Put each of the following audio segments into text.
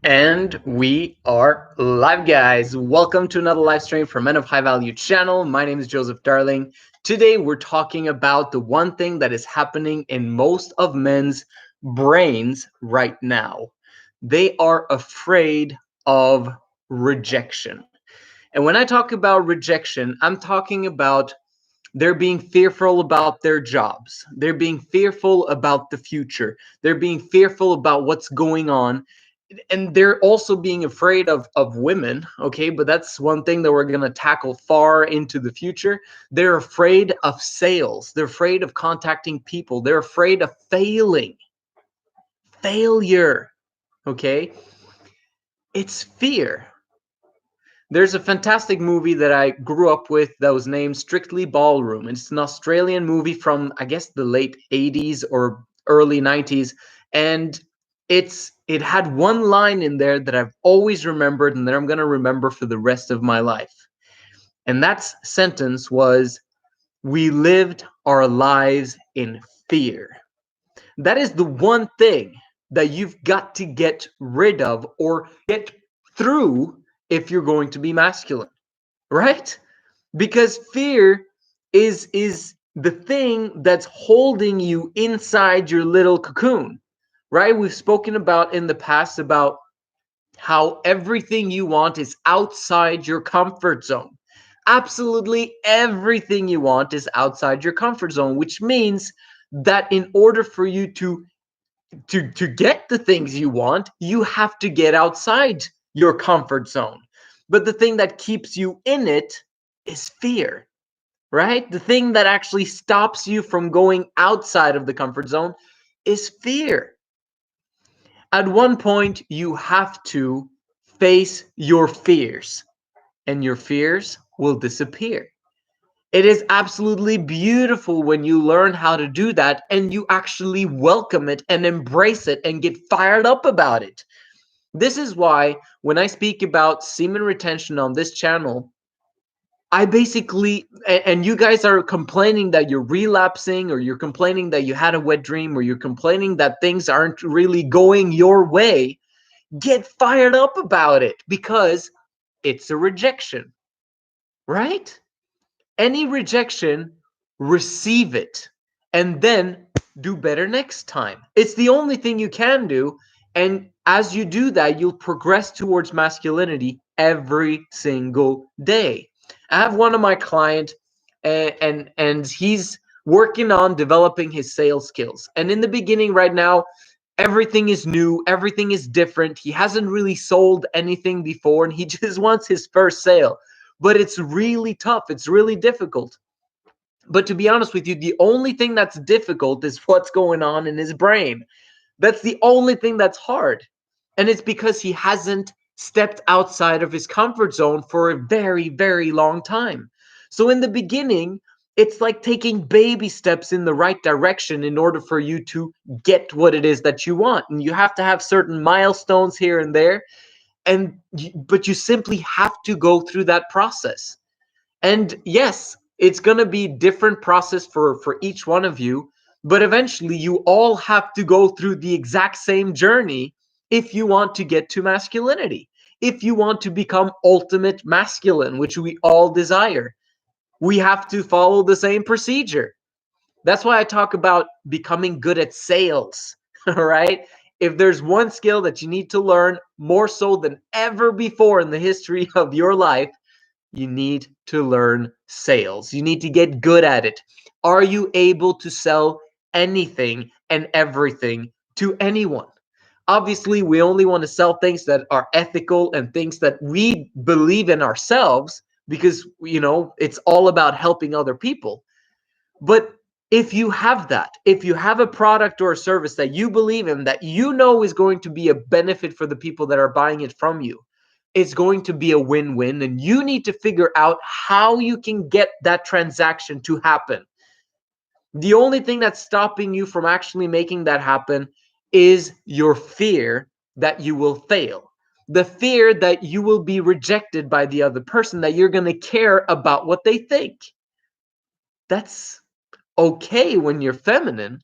And we are live, guys. Welcome to another live stream for Men of High Value channel. My name is Joseph Darling. Today, we're talking about the one thing that is happening in most of men's brains right now. They are afraid of rejection. And when I talk about rejection, I'm talking about they're being fearful about their jobs. They're being fearful about the future. They're being fearful about what's going on, and they're also being afraid of women. Okay, but that's one thing that we're going to tackle far into the future. They're afraid of sales. They're afraid of contacting people. They're afraid of failure. Okay, it's fear. There's a fantastic movie that I grew up with that was named Strictly Ballroom. It's an Australian movie from, I guess, the late 80s or early 90s. And it had one line in there that I've always remembered and that I'm going to remember for the rest of my life. And that sentence was, "We lived our lives in fear." That is the one thing that you've got to get rid of or get through if you're going to be masculine, right? Because fear is the thing that's holding you inside your little cocoon, right? We've spoken about in the past about how everything you want is outside your comfort zone. Absolutely everything you want is outside your comfort zone, which means that in order for you to get the things you want, you have to get outside your comfort zone. But the thing that keeps you in it is fear, right? The thing that actually stops you from going outside of the comfort zone is fear. At one point, you have to face your fears, and your fears will disappear. It is absolutely beautiful when you learn how to do that and you actually welcome it and embrace it and get fired up about it. This is why when I speak about semen retention on this channel, I basically, and you guys are complaining that you're relapsing, or you're complaining that you had a wet dream, or you're complaining that things aren't really going your way, get fired up about it because it's a rejection, right? Any rejection, receive it, and then do better next time. It's the only thing you can do. And as you do that, you'll progress towards masculinity every single day. I have one of my clients, and he's working on developing his sales skills. And in the beginning, right now, everything is new, everything is different. He hasn't really sold anything before, and he just wants his first sale. But it's really tough, it's really difficult. But to be honest with you, the only thing that's difficult is what's going on in his brain. That's the only thing that's hard. And it's because he hasn't stepped outside of his comfort zone for a very, very long time. So in the beginning, it's like taking baby steps in the right direction in order for you to get what it is that you want. And you have to have certain milestones here and there. But you simply have to go through that process. And yes, it's going to be different process for each one of you, but eventually you all have to go through the exact same journey if you want to get to masculinity. If you want to become ultimate masculine, which we all desire, we have to follow the same procedure. That's why I talk about becoming good at sales, all right? If there's one skill that you need to learn more so than ever before in the history of your life, you need to learn sales. You need to get good at it. Are you able to sell anything and everything to anyone? Obviously, we only want to sell things that are ethical and things that we believe in ourselves, because, it's all about helping other people. But if you have that, if you have a product or a service that you believe in, that you know is going to be a benefit for the people that are buying it from you, it's going to be a win-win, and you need to figure out how you can get that transaction to happen. The only thing that's stopping you from actually making that happen is your fear that you will fail. The fear that you will be rejected by the other person, that you're going to care about what they think. That's okay when you're feminine,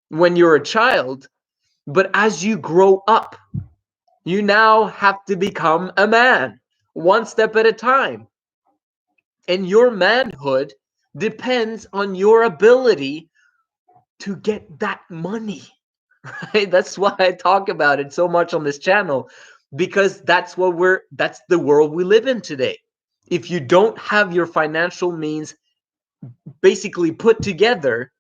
when you're a child, but as you grow up, You now have to become a man, one step at a time. And your manhood depends on your ability to get that money, right? That's why I talk about it so much on this channel, because that's the world we live in today. If you don't have your financial means basically put together,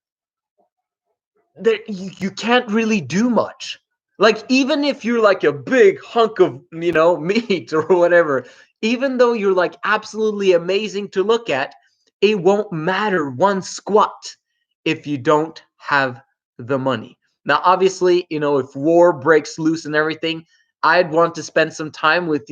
there you can't really do much. Like, even if you're like a big hunk of meat or whatever, even though you're like absolutely amazing to look at, it won't matter one squat if you don't have the money. Now obviously, if war breaks loose and everything, I'd want to spend some time with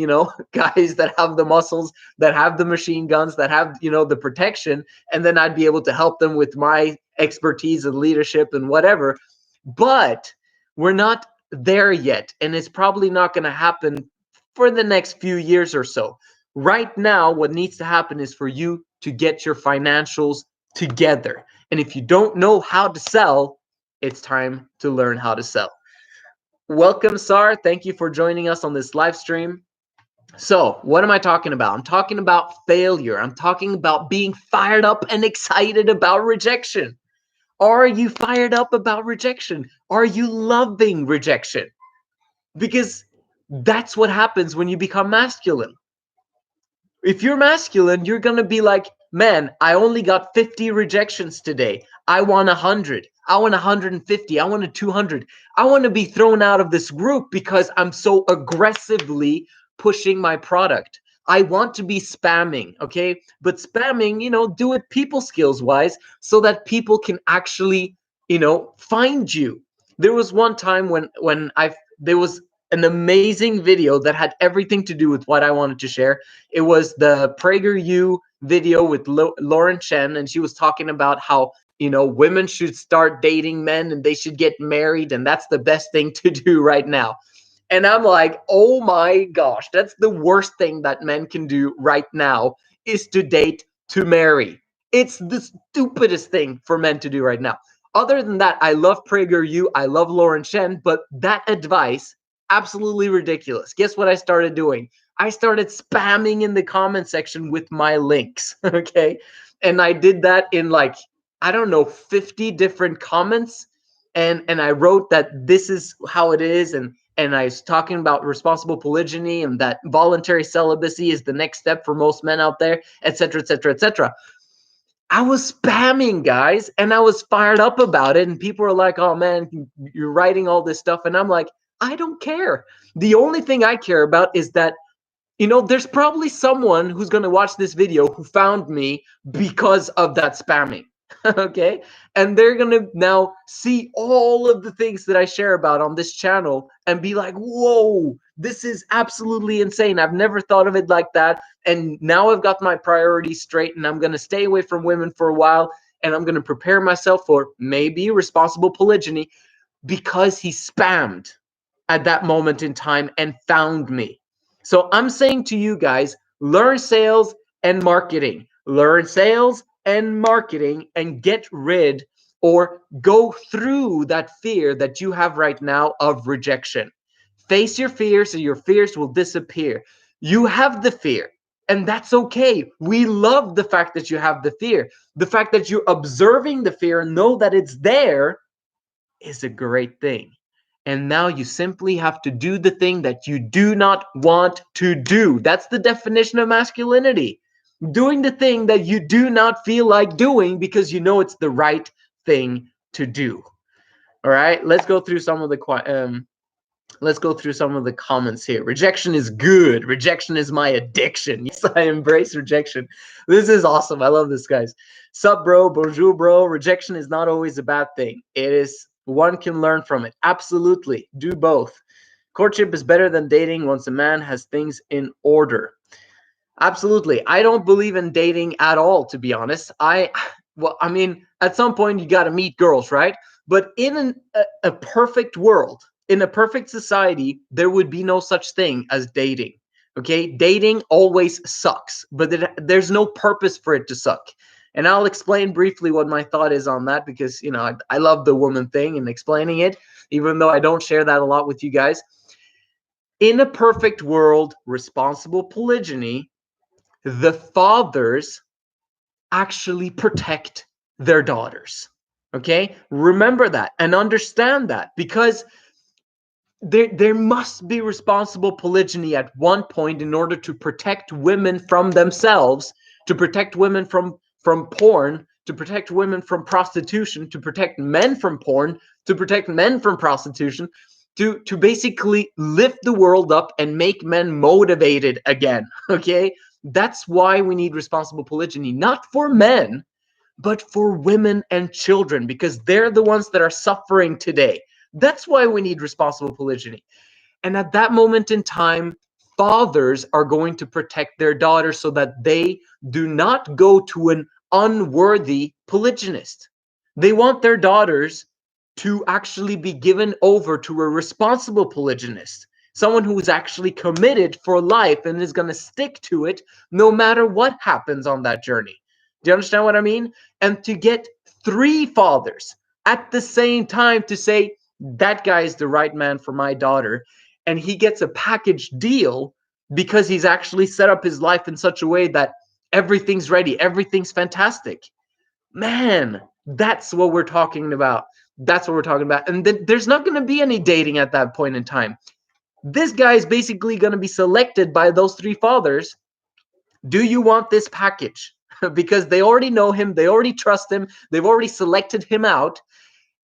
guys that have the muscles, that have the machine guns, that have the protection, and then I'd be able to help them with my expertise and leadership and whatever. But we're not there yet, and it's probably not going to happen for the next few years or so. Right now, what needs to happen is for you to get your financials together. And if you don't know how to sell, it's time to learn how to sell. Welcome, Sar. Thank you for joining us on this live stream. So, what am I talking about? I'm talking about failure. I'm talking about being fired up and excited about rejection. Are you fired up about rejection? Are you loving rejection? Because that's what happens when you become masculine. If you're masculine, you're going to be like, man, I only got 50 rejections today. I want 100. I want 150. I want a 200. I want to be thrown out of this group because I'm so aggressively pushing my product. I want to be spamming, okay? But spamming, do it people skills wise so that people can actually, find you. There was one time when there was an amazing video that had everything to do with what I wanted to share. It was the PragerU video with Lauren Chen, and she was talking about how women should start dating men and they should get married, and that's the best thing to do right now. And I'm like, oh my gosh, that's the worst thing that men can do right now, is to date, to marry. It's the stupidest thing for men to do right now. Other than that, I love PragerU, I love Lauren Chen, but that advice, absolutely ridiculous. Guess what I started doing? I started spamming in the comment section with my links, okay? And I did that in like, I don't know, 50 different comments. And I wrote that this is how it is, and I was talking about responsible polygyny and that voluntary celibacy is the next step for most men out there, etc., etc., etc. I was spamming, guys, and I was fired up about it. And people are like, oh man, you're writing all this stuff. And I'm like, I don't care. The only thing I care about is that, there's probably someone who's going to watch this video who found me because of that spamming. Okay. And they're going to now see all of the things that I share about on this channel and be like, whoa, this is absolutely insane. I've never thought of it like that. And now I've got my priorities straight, and I'm going to stay away from women for a while, and I'm going to prepare myself for maybe responsible polygyny, because he spammed at that moment in time and found me. So I'm saying to you guys, learn sales and marketing. Learn sales and marketing, and get rid or go through that fear that you have right now of rejection. Face your fears, so your fears will disappear. You have the fear, and that's okay. We love the fact that you have the fear. The fact that you're observing the fear and know that it's there is a great thing. And now you simply have to do the thing that you do not want to do. That's the definition of masculinity. Doing the thing that you do not feel like doing because you know it's the right thing to do. All right, let's go through some of the comments here. Rejection is good. Rejection is my addiction. Yes, I embrace rejection. This is awesome. I love this, guys. Sup, bro? Bonjour, bro. Rejection is not always a bad thing. It is. One can learn from it. Absolutely. Do both. Courtship is better than dating once a man has things in order. Absolutely. I don't believe in dating at all, to be honest. I mean, at some point you got to meet girls, right? But in a perfect world, in a perfect society, there would be no such thing as dating. Okay? Dating always sucks, but there's no purpose for it to suck. And I'll explain briefly what my thought is on that, because, I love the woman thing and explaining it, even though I don't share that a lot with you guys. In a perfect world, responsible polygyny, the fathers actually protect their daughters. Okay? Remember that and understand that, because there must be responsible polygyny at one point in order to protect women from themselves, to protect women from porn, to protect women from prostitution, to protect men from porn, to protect men from prostitution, to basically lift the world up and make men motivated again. Okay? That's why we need responsible polygyny, not for men, but for women and children, because they're the ones that are suffering today. That's why we need responsible polygyny. And at that moment in time, fathers are going to protect their daughters so that they do not go to an unworthy polygynist. They want their daughters to actually be given over to a responsible polygynist, someone who is actually committed for life and is going to stick to it no matter what happens on that journey. Do you understand what I mean? And to get three fathers at the same time to say, that guy is the right man for my daughter, and he gets a package deal because he's actually set up his life in such a way that everything's ready, everything's fantastic. Man, that's what we're talking about. That's what we're talking about. And then there's not going to be any dating at that point in time. This guy is basically going to be selected by those three fathers. Do you want this package? Because they already know him, they already trust him, they've already selected him out,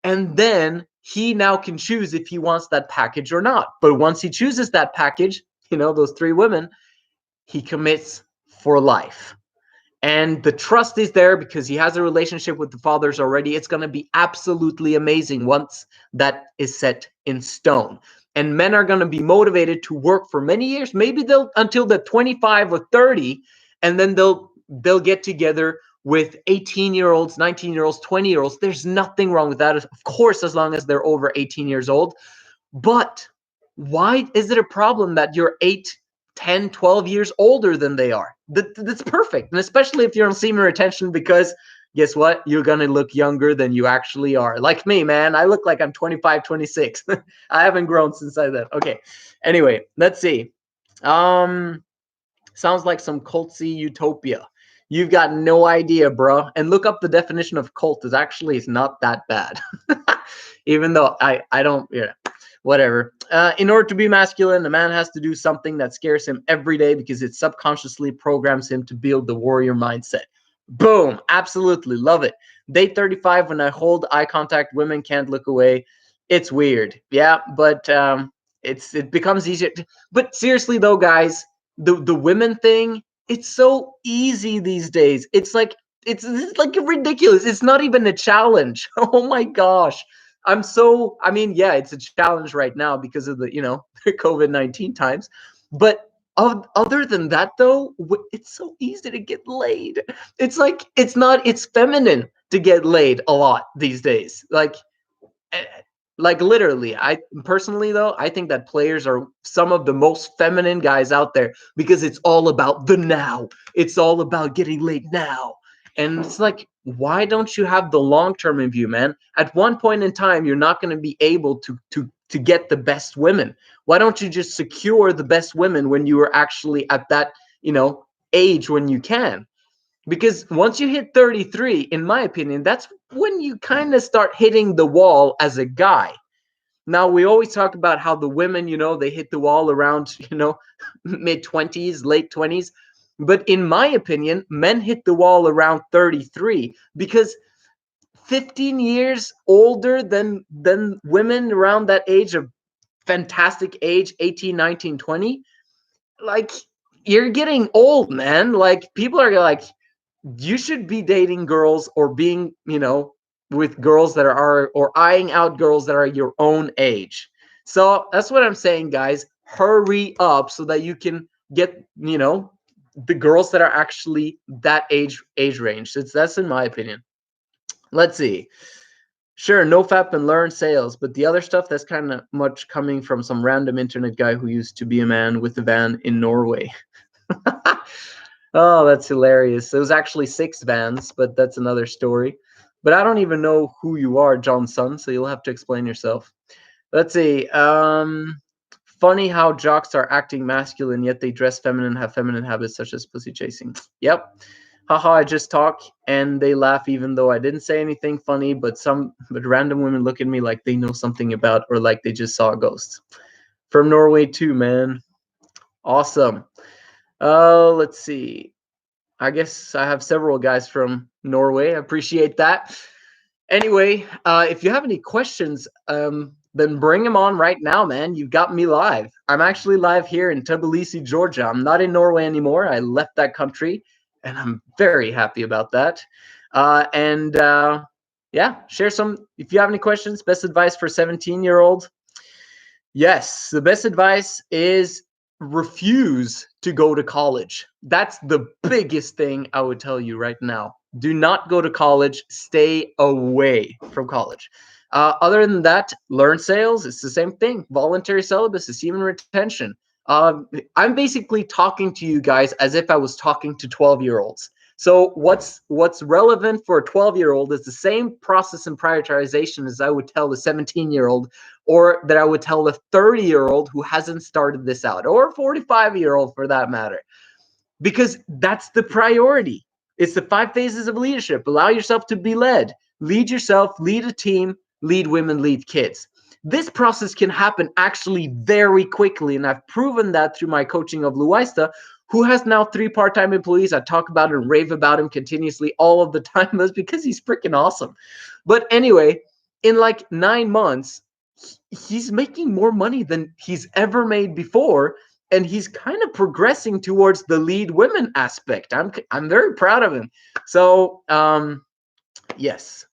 and then he now can choose if he wants that package or not. But once he chooses that package, those three women, he commits for life. And the trust is there because he has a relationship with the fathers already. It's going to be absolutely amazing once that is set in stone. And men are going to be motivated to work for many years, maybe they'll until they're 25 or 30, and then they'll get together with 18-year-olds, 19-year-olds, 20-year-olds. There's nothing wrong with that, of course, as long as they're over 18 years old. But why is it a problem that you're 8, 10, 12 years older than they are? That's perfect. And especially if you're on semen retention, because guess what? You're going to look younger than you actually are. Like me, man. I look like I'm 25, 26. I haven't grown since I then. Okay. Anyway, let's see. Sounds like some cultsy utopia. You've got no idea, bro. And look up the definition of cult. It's not that bad. Even though I don't, whatever. In order to be masculine, a man has to do something that scares him every day because it subconsciously programs him to build the warrior mindset. Boom. Absolutely. Love it. Day 35, when I hold eye contact, women can't look away. It's weird. Yeah, but it becomes easier. But seriously though, guys, the women thing, it's so easy these days. It's like ridiculous. It's not even a challenge. Oh my gosh. Yeah, it's a challenge right now because of the, the COVID-19 times. But other than that, though, it's so easy to get laid. It's feminine to get laid a lot these days. Like literally, I personally, though, I think that players are some of the most feminine guys out there because it's all about the now. It's all about getting laid now. And it's like, why don't you have the long-term in view, man? At one point in time, you're not going to be able to get the best women. Why don't you just secure the best women when you are actually at that, age when you can? Because once you hit 33, in my opinion, that's when you kind of start hitting the wall as a guy. Now, we always talk about how the women, they hit the wall around, mid-20s, late 20s. But in my opinion, men hit the wall around 33 because 15 years older than women around that age of fantastic age, 18, 19, 20, like, you're getting old, man. Like, people are like, you should be dating girls or being, with girls that are, or eyeing out girls that are your own age. So that's what I'm saying, guys. Hurry up so that you can get, the girls that are actually that age range. That's in my opinion. Let's see. Sure, NoFap and learn sales, but the other stuff, that's kind of much coming from some random internet guy who used to be a man with a van in Norway. Oh, that's hilarious. It was actually 6 vans, but that's another story. But I don't even know who you are, Johnson, so you'll have to explain yourself. Let's see. Funny how jocks are acting masculine, yet they dress feminine, have feminine habits such as pussy chasing. Yep. Haha, I just talk and they laugh even though I didn't say anything funny, but random women look at me like they know something about or like they just saw a ghost. From Norway too, man. Awesome. Let's see. I guess I have several guys from Norway. I appreciate that. Anyway, if you have any questions, then bring them on right now, man. You've got me live. I'm actually live here in Tbilisi, Georgia. I'm not in Norway anymore. I left that country, and I'm very happy about that. Yeah, share some. If you have any questions, best advice for 17-year-old. Yes, the best advice is refuse to go to college. That's the biggest thing I would tell you right now. Do not go to college. Stay away from college. Other than that, learn sales. It's the same thing. Voluntary celibacy is human retention. I'm basically talking to you guys as if I was talking to 12-year-olds. So what's relevant for a 12-year-old is the same process and prioritization as I would tell the 17-year-old, or that I would tell a 30-year-old who hasn't started this out, or a 45-year-old for that matter, because that's the priority. It's the 5 phases of leadership. Allow yourself to be led. Lead yourself, lead a team, lead women, lead kids. This process can happen actually very quickly, and I've proven that through my coaching of Luista, who has now 3 part-time employees. I talk about and rave about him continuously all of the time. That's because he's freaking awesome. But anyway, in like 9 months, he's making more money than he's ever made before, and he's kind of progressing towards the lead women aspect. I'm very proud of him. So yes.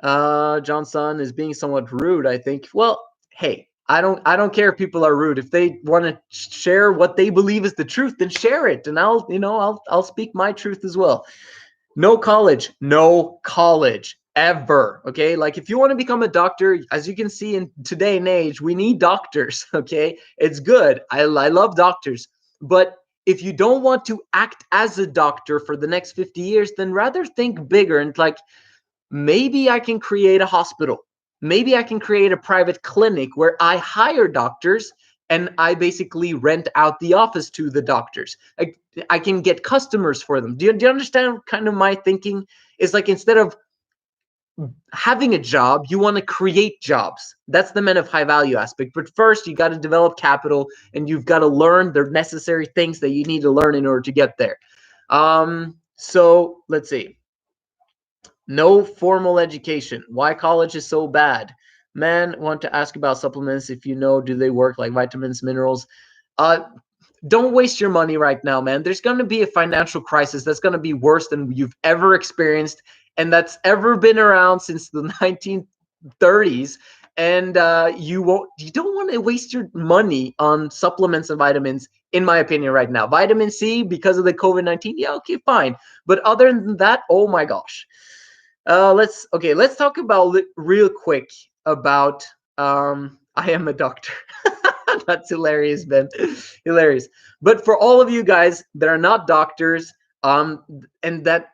Johnson is being somewhat rude, I think. Well, hey, I don't care if people are rude. If they want to share what they believe is the truth, then share it, and I'll speak my truth as well. No college ever. Okay, like if you want to become a doctor, as you can see in today and age, we need doctors. Okay, it's good. I love doctors, but if you don't want to act as a doctor for the next 50 years, then rather think bigger and like, maybe I can create a hospital. Maybe I can create a private clinic where I hire doctors and I basically rent out the office to the doctors. I can get customers for them. Do you understand kind of my thinking? Is like, instead of having a job, you want to create jobs. That's the men of high value aspect. But first, you got to develop capital and you've got to learn the necessary things that you need to learn in order to get there. So let's see. No formal education. Why college is so bad? Man, want to ask about supplements. If you know, do they work like vitamins, minerals? Don't waste your money right now, man. There's going to be a financial crisis that's going to be worse than you've ever experienced, and that's ever been around since the 1930s. And you don't want to waste your money on supplements and vitamins, in my opinion, right now. Vitamin C, because of the COVID-19, yeah, okay, fine. But other than that, oh my gosh. Let's talk about real quick about I am a doctor. That's hilarious, Ben. Hilarious. But for all of you guys that are not doctors, and that,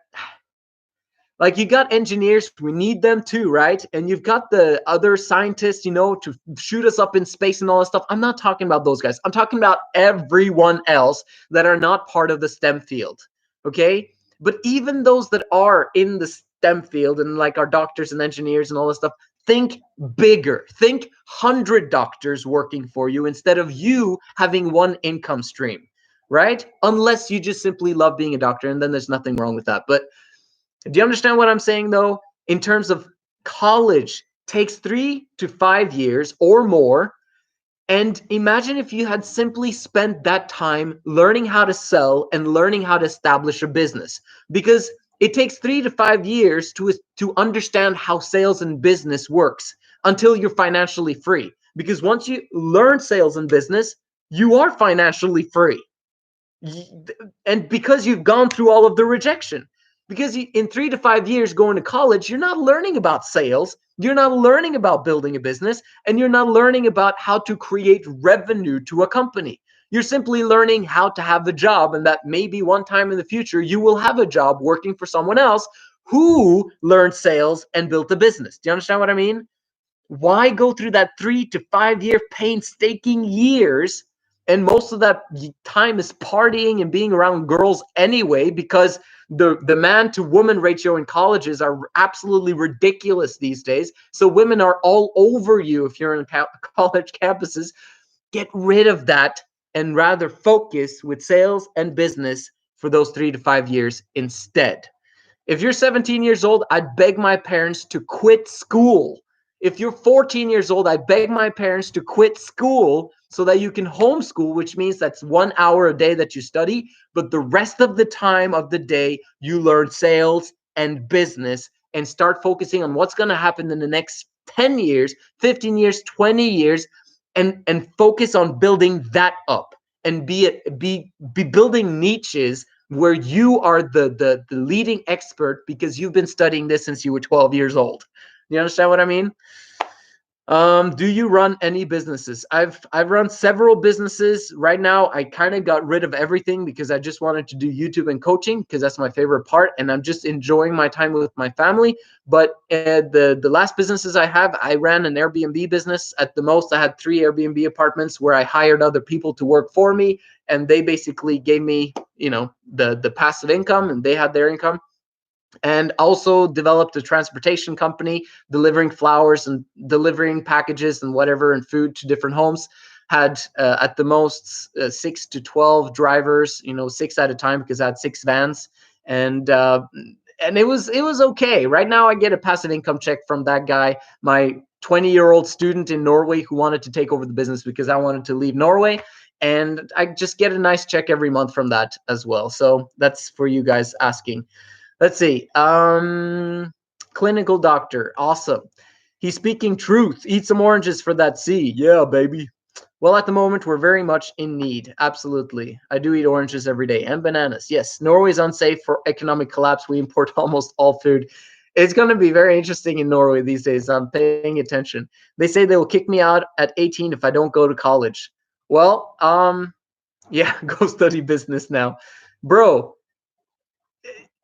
like, you got engineers, we need them too, right? And you've got the other scientists, to shoot us up in space and all that stuff. I'm not talking about those guys. I'm talking about everyone else that are not part of the STEM field. Okay? But even those that are in the STEM field and like our doctors and engineers and all this stuff, think bigger. Think 100 doctors working for you instead of you having one income stream, right? Unless you just simply love being a doctor, and then there's nothing wrong with that. But do you understand what I'm saying, though? In terms of college, takes 3 to 5 years or more. And imagine if you had simply spent that time learning how to sell and learning how to establish a business. Because it takes 3 to 5 years to understand how sales and business works until you're financially free. Because once you learn sales and business, you are financially free. And because you've gone through all of the rejection. Because in 3 to 5 years going to college, you're not learning about sales, you're not learning about building a business, and you're not learning about how to create revenue to a company. You're simply learning how to have a job, and that maybe one time in the future, you will have a job working for someone else who learned sales and built a business. Do you understand what I mean? Why go through that 3 to 5 year painstaking years? And most of that time is partying and being around girls anyway, because the man to woman ratio in colleges are absolutely ridiculous these days. So women are all over you if you're in college campuses. Get rid of that and rather focus with sales and business for those 3 to 5 years instead. If you're 17 years old, I'd beg my parents to quit school. If you're 14 years old, I beg my parents to quit school so that you can homeschool, which means that's 1 hour a day that you study, but the rest of the time of the day, you learn sales and business and start focusing on what's going to happen in the next 10 years, 15 years, 20 years, and focus on building that up and be building niches where you are the leading expert because you've been studying this since you were 12 years old. You understand what I mean? Do you run any businesses? I've run several businesses. Right now, I kind of got rid of everything because I just wanted to do YouTube and coaching because that's my favorite part, and I'm just enjoying my time with my family. But the last businesses I have, I ran an Airbnb business. At the most, I had 3 Airbnb apartments where I hired other people to work for me, and they basically gave me, the passive income, and they had their income. And also developed a transportation company delivering flowers and delivering packages and whatever and food to different homes. Had at the most 6 to 12 drivers, 6 at a time because I had 6 vans. And it was okay. Right now I get a passive income check from that guy, my 20-year-old student in Norway who wanted to take over the business because I wanted to leave Norway, and I just get a nice check every month from that as well. So that's for you guys asking. Let's see. Clinical doctor. Awesome. He's speaking truth. Eat some oranges for that C. Yeah, baby. Well, at the moment, we're very much in need. Absolutely. I do eat oranges every day and bananas. Yes, Norway's unsafe for economic collapse. We import almost all food. It's going to be very interesting in Norway these days. I'm paying attention. They say they will kick me out at 18 if I don't go to college. Well, yeah, go study business now. Bro,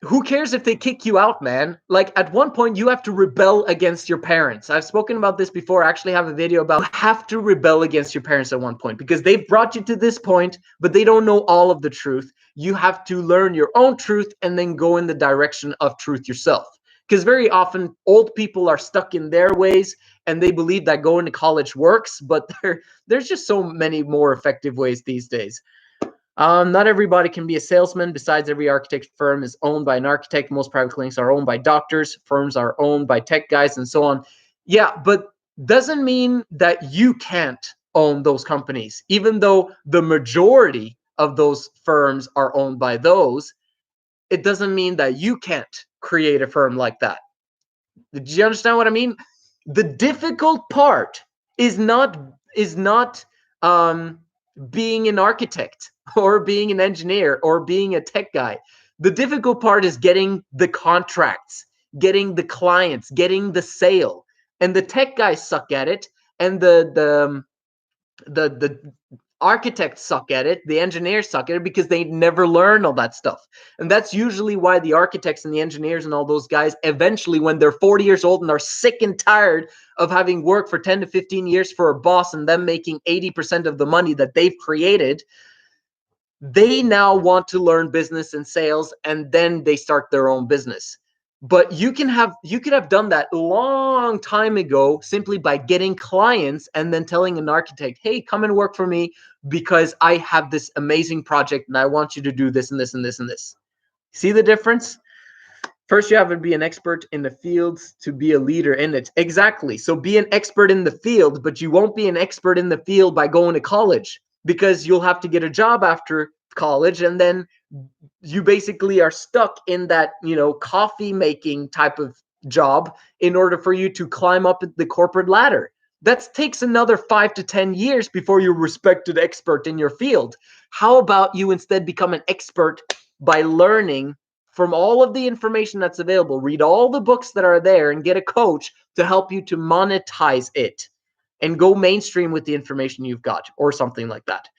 who cares if they kick you out, man? Like, at one point you have to rebel against your parents. I've spoken about this before. I actually have a video about you have to rebel against your parents at one point because they've brought you to this point, but they don't know all of the truth. You have to learn your own truth and then go in the direction of truth yourself. Because very often old people are stuck in their ways and they believe that going to college works, but there's just so many more effective ways these days. Not everybody can be a salesman. Besides, every architect firm is owned by an architect. Most private clinics are owned by doctors. Firms are owned by tech guys and so on. Yeah, but doesn't mean that you can't own those companies. Even though the majority of those firms are owned by those, it doesn't mean that you can't create a firm like that. Do you understand what I mean? The difficult part is not um, being an architect or being an engineer or being a tech guy. The difficult part is getting the contracts, getting the clients, getting the sale. And the tech guys suck at it, and the architects suck at it, the engineers suck at it because they never learn all that stuff. And that's usually why the architects and the engineers and all those guys eventually, when they're 40 years old and are sick and tired of having worked for 10 to 15 years for a boss and them making 80% of the money that they've created, they now want to learn business and sales, and then they start their own business. But you could have done that long time ago simply by getting clients and then telling an architect, hey, come and work for me because I have this amazing project and I want you to do this and this and this and this. See the difference? First, you have to be an expert in the field to be a leader in it. Exactly. So be an expert in the field, but you won't be an expert in the field by going to college because you'll have to get a job after college, and then you basically are stuck in that, coffee making type of job in order for you to climb up the corporate ladder. That takes another 5 to 10 years before you're a respected expert in your field. How about you instead become an expert by learning from all of the information that's available, read all the books that are there, and get a coach to help you to monetize it and go mainstream with the information you've got, or something like that.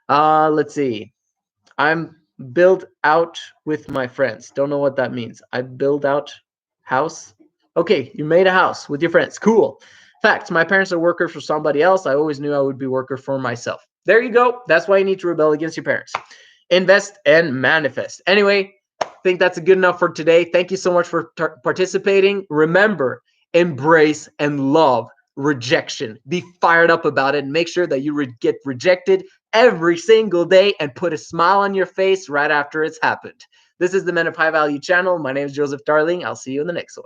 Let's see. I'm build out with my friends. Don't know what that means. I build out house. Okay, you made a house with your friends. Cool. Facts. My parents are workers for somebody else. I always knew I would be worker for myself. There you go. That's why you need to rebel against your parents. Invest and manifest. Anyway, I think that's good enough for today. Thank you so much for participating. Remember, embrace and love rejection. Be fired up about it and make sure that you get rejected every single day and put a smile on your face right after it's happened. This is the Men of High Value channel. My name is Joseph Darling. I'll see you in the next one.